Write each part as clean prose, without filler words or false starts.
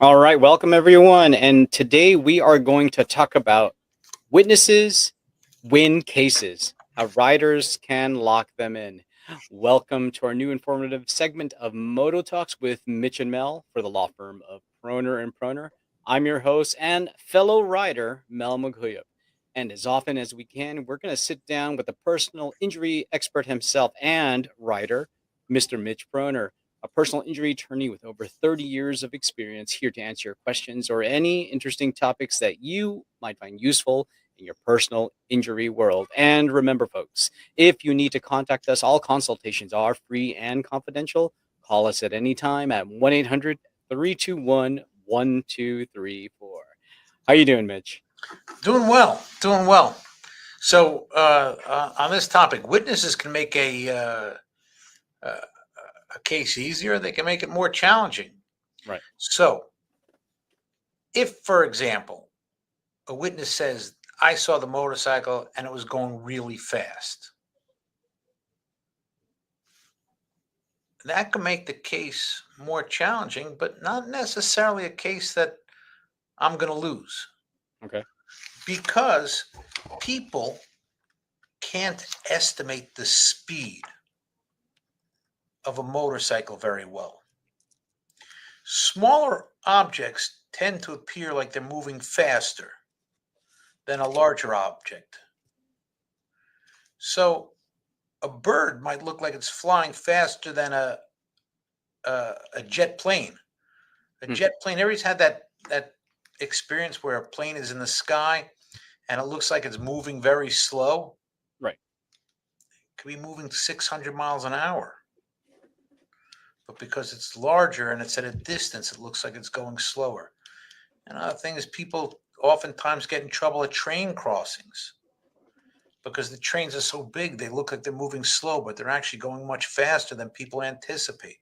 All right, welcome everyone. And today we are going to talk about witnesses win cases, how riders can lock them in. Welcome to our new informative segment of Mototalks with Mitch and Mel for the law firm of Proner and Proner. I'm your host and fellow rider, Mel Maguire. And as often as we can, we're going to sit down with a personal injury expert himself and writer, Mr. Mitch Proner, a personal injury attorney with over 30 years of experience, here to answer your questions or any interesting topics that you might find useful in your personal injury world. And remember, folks, if you need to contact us, all consultations are free and confidential. Call us at any time at 1-800-321-1234. How you doing, Mitch? Doing well, doing well. So, on this topic, witnesses can make a case easier. They can make it more challenging. Right. So, if, for example, a witness says, "I saw the motorcycle and it was going really fast," that can make the case more challenging, but not necessarily a case that I'm going to lose Okay. because people can't estimate the speed of a motorcycle very well. Smaller objects tend to appear like they're moving faster than a larger object. So a bird might look like it's flying faster than a jet plane. A Hmm. jet plane, everybody's had that experience where a plane is in the sky and it looks like it's moving very slow. Right. It could be moving 600 miles an hour. But because it's larger and it's at a distance, it looks like it's going slower. Another thing is people oftentimes get in trouble at train crossings because the trains are so big, they look like they're moving slow, but they're actually going much faster than people anticipate.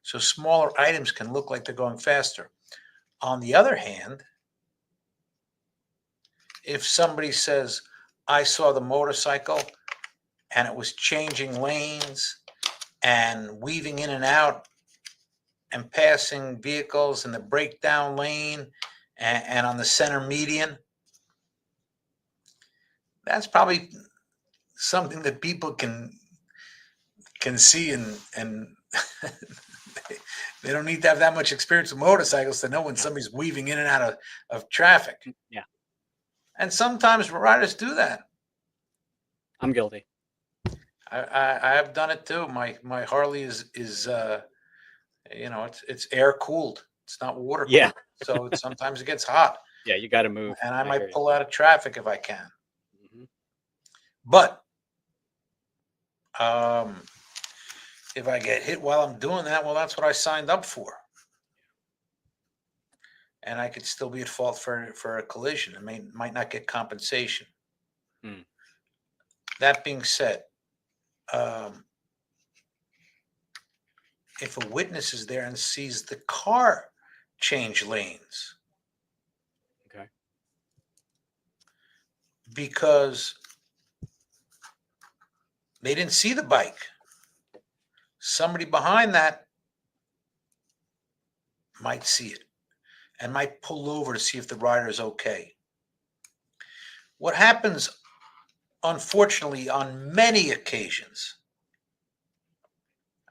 So smaller items can look like they're going faster. On the other hand, if somebody says, "I saw the motorcycle and it was changing lanes and weaving in and out and passing vehicles in the breakdown lane and on the center median," that's probably something that people can see and they don't need to have that much experience with motorcycles to know when somebody's weaving in and out of traffic. Yeah, And sometimes riders do that. I'm guilty. I have done it too. My Harley is it's air cooled. It's not water Yeah. cooled. So sometimes it gets hot, Yeah, you got to move. and I I hear might you. pull out of traffic if I can. Mhm. But um, if I get hit while I'm doing that, well, that's what I signed up for, and I could still be at fault for a collision. I might not get compensation. Hmm. That being said, um, if a witness is there and sees the car change lanes Okay. because they didn't see the bike, somebody behind that might see it and might pull over to see if the rider is okay. What happens, unfortunately, on many occasions,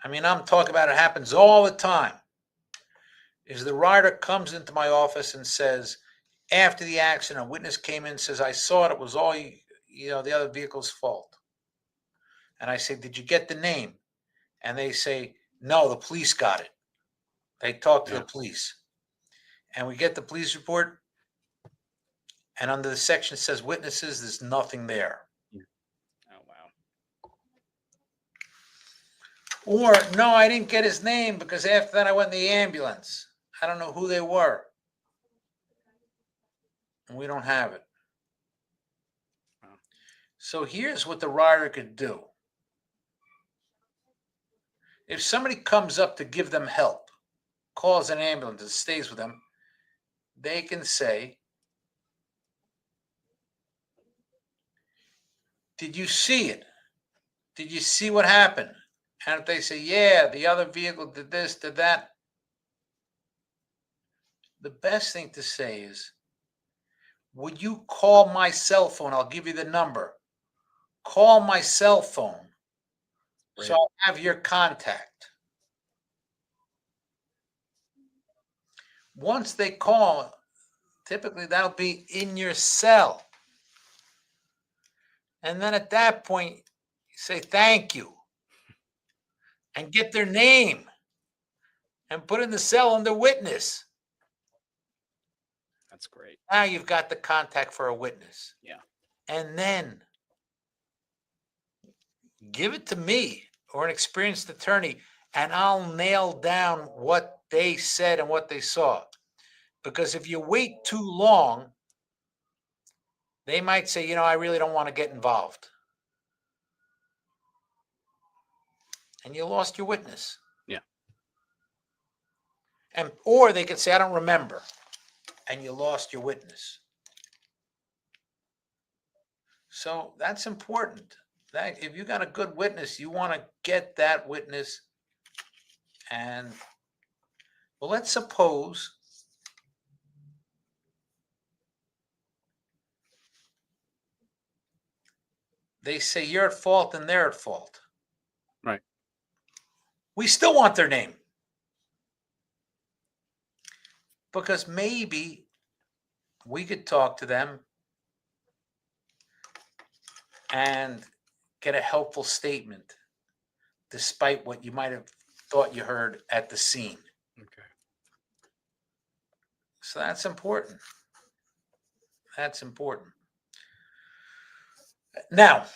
I mean, I'm talking about it happens all the time, is the rider comes into my office and says, after the accident, a witness came in and says, "I saw it, it was all the other vehicle's fault." And I say, "Did you get the name?" And they say, "No, the police got it." They talk to the Yeah. police. And we get the police report, and under the section that says witnesses, there's nothing there. Yeah. Oh, wow. Or, "No, I didn't get his name because after that I went in the ambulance. I don't know who they were." And we don't have it. Wow. So here's what the rider could do. If somebody comes up to give them help, calls an ambulance and stays with them, they can say, "Did you see it? Did you see what happened?" And if they say, "Yeah, the other vehicle did this, did that," the best thing to say is, would you call my cell phone? I'll give you the number. Call my cell phone so Right. I have your contact. Once they call, typically that'll be in your cell. And then at that point, you say thank you and get their name and put in the cell under witness. That's great. Now you've got the contact for a witness. Yeah. And then give it to me or an experienced attorney, and I'll nail down what they said and what they saw. Because if you wait too long, they might say, I really don't want to get involved. And you lost your witness. Yeah. Or they could say, I don't remember. And you lost your witness. So that's important. That if you got a good witness, you want to get that witness. And well, let's suppose they say you're at fault and they're at fault. Right. We still want their name. Because maybe we could talk to them and get a helpful statement, despite what you might have thought you heard at the scene. Okay. So that's important. That's important. Now,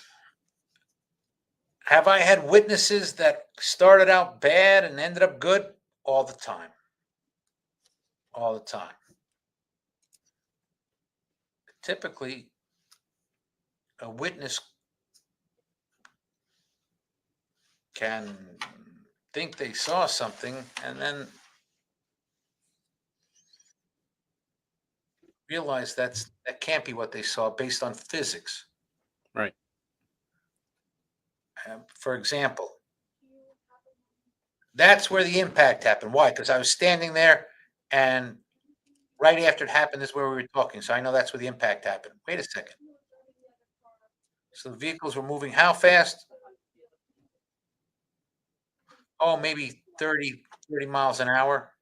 have I had witnesses that started out bad and ended up good? All the time. All the time. Typically, a witness can think they saw something and then realize that can't be what they saw based on physics. Right. For example, that's where the impact happened. Why? Because I was standing there, and right after it happened is where we were talking. So I know that's where the impact happened. Wait a second. So the vehicles were moving how fast? Oh, maybe 30 miles an hour.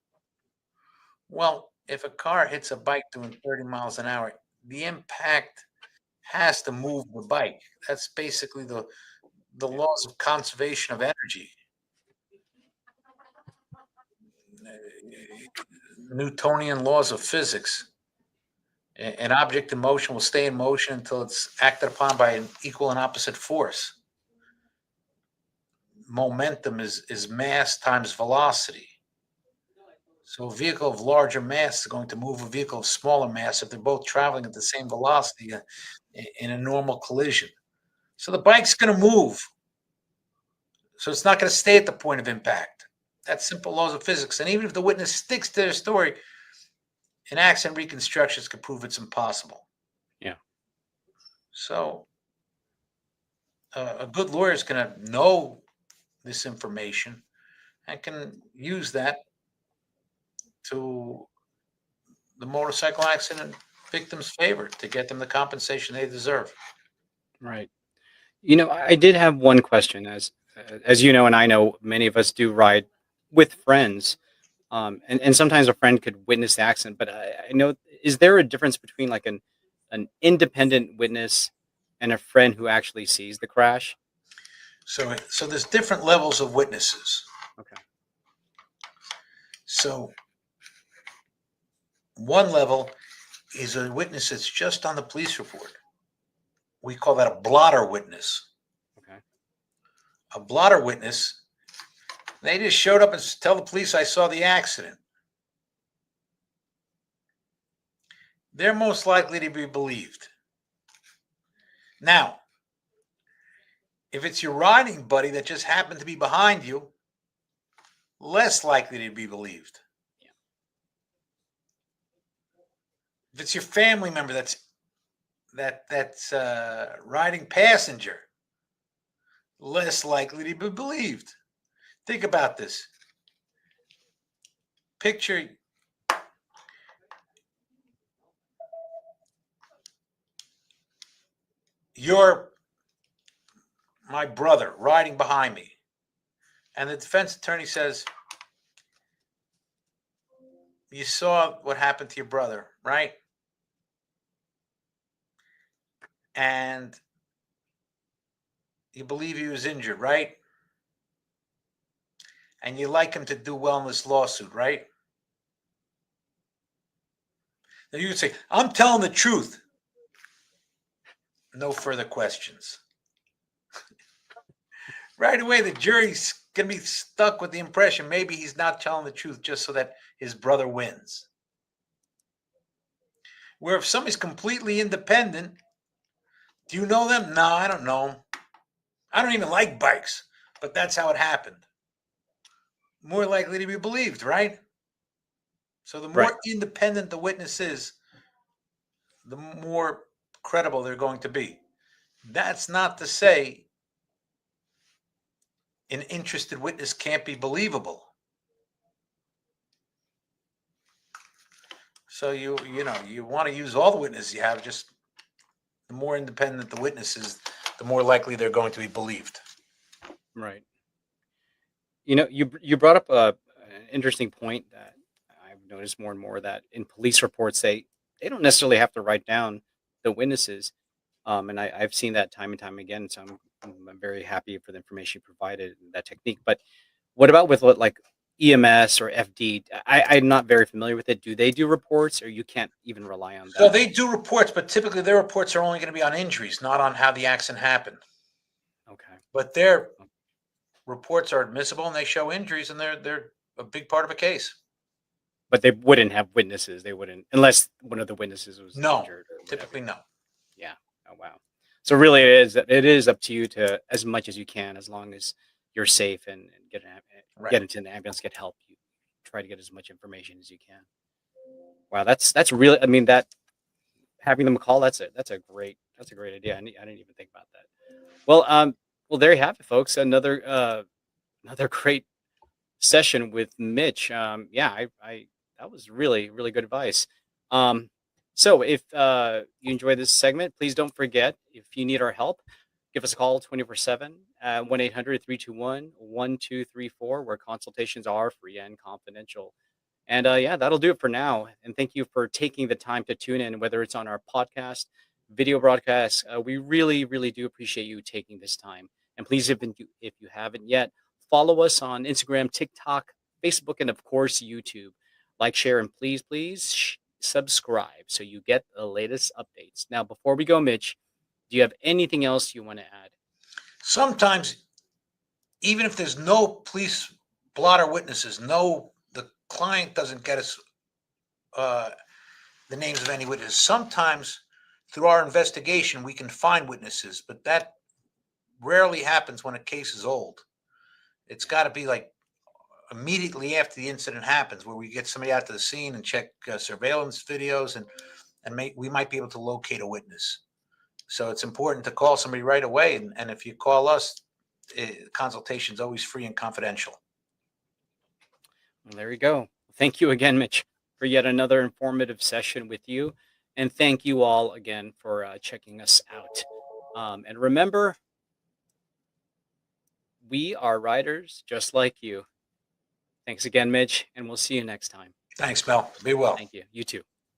Well, if a car hits a bike doing 30 miles an hour, the impact has to move the bike. That's basically the laws of conservation of energy. Newtonian laws of physics. An object in motion will stay in motion until it's acted upon by an equal and opposite force. Momentum is mass times velocity. So a vehicle of larger mass is going to move a vehicle of smaller mass if they're both traveling at the same velocity in a normal collision. So the bike's going to move. So it's not going to stay at the point of impact. That's simple laws of physics. And even if the witness sticks to their story, an accident reconstructions could prove it's impossible. Yeah. So a good lawyer is going to know this information and can use that to the motorcycle accident victim's favor to get them the compensation they deserve. Right. I did have one question, as you know, and I know many of us do ride with friends, and sometimes a friend could witness the accident. But I know, is there a difference between like an independent witness and a friend who actually sees the crash? So there's different levels of witnesses. Okay. So one level is a witness that's just on the police report. We call that a blotter witness. Okay. A blotter witness, they just showed up and tell the police, I saw the accident. They're most likely to be believed. Now, if it's your riding buddy that just happened to be behind you, less likely to be believed. Yeah. If it's your family member that's riding passenger, less likely to be believed. Think about this. Picture you're my brother riding behind me, and the defense attorney says, you saw what happened to your brother, right? And you believe he was injured, right? And you like him to do well in this lawsuit, right? Then you would say, I'm telling the truth. No further questions. Right away, the jury's going to be stuck with the impression maybe he's not telling the truth just so that his brother wins. Where if somebody's completely independent, do you know them? No, I don't know them. I don't even like bikes, but that's how it happened. More likely to be believed, right? So the more Right. independent the witness is, the more credible they're going to be. That's not to say an interested witness can't be believable. So you want to use all the witnesses you have. Just the more independent the witness is, the more likely they're going to be believed. Right. You brought up an interesting point that I've noticed more and more, that in police reports they don't necessarily have to write down the witnesses, and I've seen that time and time again. So I'm very happy for the information you provided and that technique. But what about with like EMS or FD? I'm not very familiar with it. Do they do reports, or you can't even rely on So that? they do reports, but typically their reports are only going to be on injuries, not on how the accident happened. Okay. But their reports are admissible and they show injuries, and they're a big part of a case. But they wouldn't have witnesses. They wouldn't, unless one of the witnesses was No, injured or whatever. typically no. Yeah. Oh wow. So really, it is up to you to, as much as you can, as long as you're safe and Right. get into an ambulance, get help. You try to get as much information as you can. Wow, that's really. I mean, that having them call, that's a great idea. I didn't even think about that. Well, there you have it, folks. Another great session with Mitch. Yeah, I that was really, really good advice. Um, so if you enjoy this segment, please don't forget, if you need our help, give us a call 24/7 at 1-800-321-1234, where consultations are free and confidential. And yeah, that'll do it for now. And thank you for taking the time to tune in, whether it's on our podcast, video broadcast. We really, really do appreciate you taking this time. And please, if you haven't yet, follow us on Instagram, TikTok, Facebook, and of course, YouTube. Like, share, and please subscribe so you get the latest updates. Now, before we go, Mitch, do you have anything else you want to add? Sometimes, even if there's no police blotter witnesses, the client doesn't get us uh, the names of any witnesses. Sometimes, through our investigation, we can find witnesses, but that rarely happens when a case is old. It's got to be like immediately after the incident happens, where we get somebody out to the scene and check surveillance videos, and we might be able to locate a witness. So it's important to call somebody right away, and if you call us, consultation is always free and confidential. Well, there you go. Thank you again, Mitch, for yet another informative session with you. And thank you all again for checking us out. And remember, we are riders just like you. Thanks again, Mitch, and we'll see you next time. Thanks, Mel. Be well. Thank you. You too.